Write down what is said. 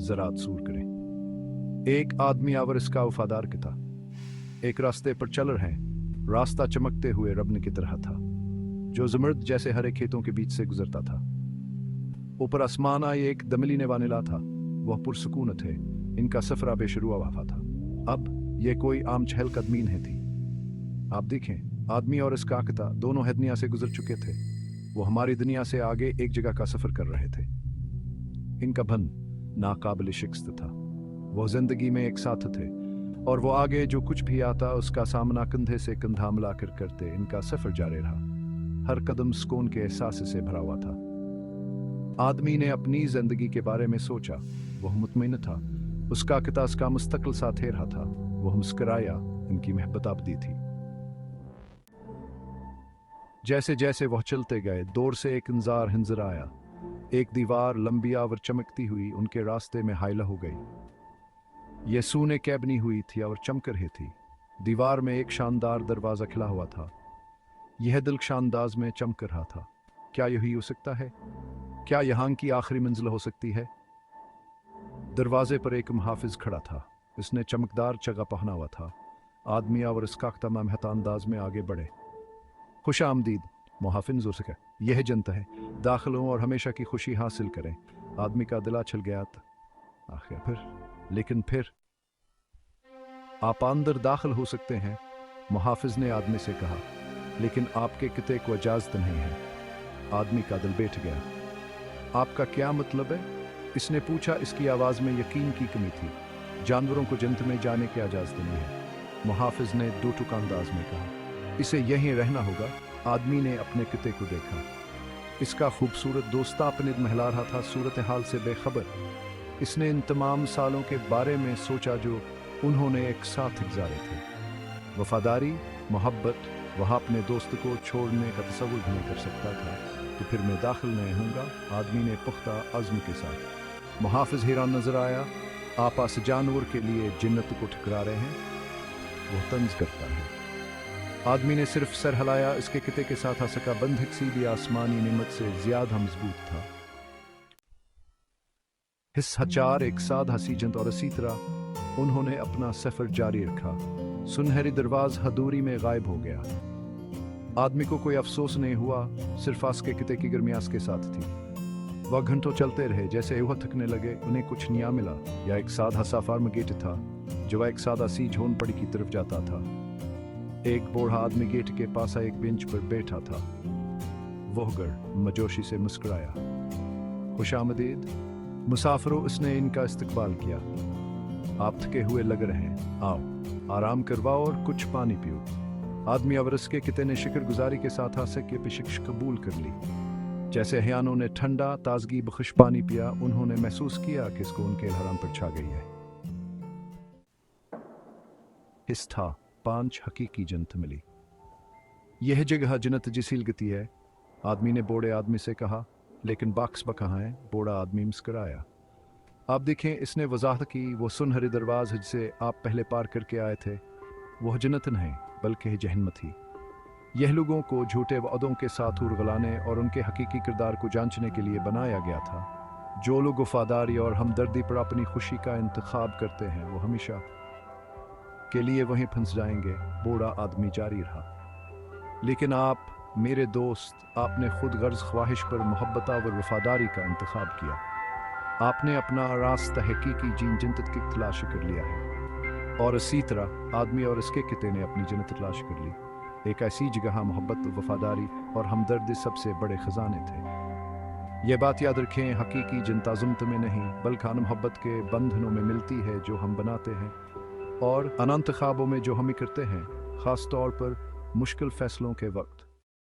ज़रात सूर करें। एक आदमी और इसका वफादार की था। एक रास्ते पर चल रहे हैं। रास्ता चमकते हुए रबन की तरह था, जो ज़मर्द जैसे हरे खेतों के बीच से गुजरता था। ऊपर आसमान आए एक दमलीने वानिला था। वह पुरसकून थे। इनका सफर बेशुरू वाफा था। अब यह कोई आम चहलकदमी नहीं थी। आप देखें, आदमी और इसका आकता दोनों दुनिया से गुजर चुके थे। वो हमारी दुनिया से आगे एक जगह का सफर कर रहे थे। इनका बन नाकाबिल शिकस्त था। वो जिंदगी में एक साथ थे, और वो आगे जो कुछ भी आता उसका सामना कंधे से कंधा मिलाकर करते। इनका सफर जारी रहा। हर कदम सुकून के एहसास से भरा हुआ था। आदमी ने अपनी जिंदगी के बारे में सोचा। वह मुतमईन था। उसका किता उसका मुस्तकिल साथ रहा था। वह मुस्कराया। इनकी महबत आबदी थी। जैसे जैसे वह चलते गए, दूर से एक इंजार हिंजर आया। एक दीवार लंबी और चमकती हुई उनके रास्ते में हाइला हो गई। यह सूने कैबनी हुई थी और चमक रही थी। दीवार में एक शानदार दरवाजा खिला हुआ था। यह दिलकश अंदाज में चमक रहा था। क्या यही हो सकता है? क्या यहाँ की आखिरी मंजिल हो सकती है? दरवाजे पर एक मुहाफिज खड़ा था। इसने चमकदार चगा पहना हुआ था। आदमी और इसका तमाम अंदाज में आगे बढ़े। खुश आमदीद मुहाफिज हो सके। यह जनता है, दाखिल हों और हमेशा की खुशी हासिल करें। आदमी का दिला छल गया था। आखिर फिर आप अंदर दाखिल हो सकते हैं, मुहाफिज ने आदमी से कहा, लेकिन आपके किते को इजाजत नहीं है। आदमी का दिल बैठ गया। आपका क्या मतलब है? इसने पूछा। इसकी आवाज में यकीन की कमी थी। जानवरों को जन्नत में जाने की इजाजत नहीं है, मुहाफिज ने दो टुक अंदाज में कहा। इसे यहीं रहना होगा। आदमी ने अपने किते को देखा। इसका खूबसूरत दोस्त अपने महला रहा था, सूरत हाल से बेखबर। इसने इन तमाम सालों के बारे में सोचा जो उन्होंने एक साथ गुजारे थे। वफादारी, मोहब्बत। वह अपने दोस्त को छोड़ने का तसव्वुर भी नहीं कर सकता था। तो फिर मैं दाखिल नहीं हूँगा, आदमी ने पुख्ता अज़्म के साथ। मुहाफिज हैरान नजर आया। आप आस जानवर के लिए जन्नत को ठुकरा रहे हैं? वो तंज करता है। आदमी ने सिर्फ सर हिलाया। इसके किते के साथ सका बंधक सीधी आसमानी निमत से ज्यादा मजबूत था। हिस हचार एक साधा सीजंत और इसी तरह उन्होंने अपना सफर जारी रखा। सुनहरी दरवाज हदूरी में गायब हो गया। आदमी को कोई अफसोस नहीं हुआ, सिर्फ आस के किते की गर्मी आस के साथ थी। वह घंटों चलते रहे। जैसे वह थकने लगे, उन्हें कुछ नया मिला। या एक साधा सा फार्म गेट था, जो एक सादा सी झोन पड़ी की तरफ जाता था। एक बूढ़ा आदमी गेट के पास एक बेंच पर बैठा था। वह गर मजोशी से मुस्कुराया। खुशामदीद मुसाफिरों, इसने इनका इस्तकबाल किया। आप थके हुए लग रहे हैं, आओ आराम करवाओ और कुछ पानी पियो। आदमी अवरस के किते ने शुक्रगुजारी के साथ आसक की पेशकश कबूल कर ली। जैसे हयानों ने ठंडा ताजगी बख्श पानी पिया, उन्होंने महसूस किया कि इसको उनके हराम पर छा गई है। इस था 5 हकीकी जन्नत मिली। यह जगह जन्नत जिसील गति है। आदमी ने बूढ़े आदमी से कहा, लेकिन बाक्स कहाँ है? बूढ़ा आदमी मुस्कुराया। आप देखें, इसने वजाहत की। वो सुनहरे दरवाज जिसे आप पहले पार करके आए थे, वह जन्नत नहीं बल्कि जहन्नम थी। यह लोगों को झूठे वादों के साथ उरगलाने और उनके हकीकी किरदार को जांचने के लिए बनाया गया था। जो लोग वफादारी और हमदर्दी पर अपनी खुशी का इंतखाब करते हैं, वो हमेशा के लिए वहीं फंस जाएंगे। बूढ़ा आदमी जारी रहा, लेकिन आप मेरे दोस्त, आपने खुद गर्ज ख्वाहिश पर मोहब्बत और वफादारी का इंतखाब किया। आपने अपना रास्ता हकीकी जीन जन्नत की तलाश कर लिया है। और इसी तरह आदमी और इसके किते ने अपनी जन्नत तलाश कर ली। एक ऐसी जगह मोहब्बत, वफादारी और हमदर्दी सबसे बड़े खजाने थे। यह बात याद रखें, हकीकी जन्नत ज़ुम्त में नहीं बल्कि मोहब्बत के बंधनों में मिलती है, जो हम बनाते हैं, और अनंत ख्वाबों में जो हम करते हैं, ख़ास तौर पर मुश्किल फैसलों के वक्त।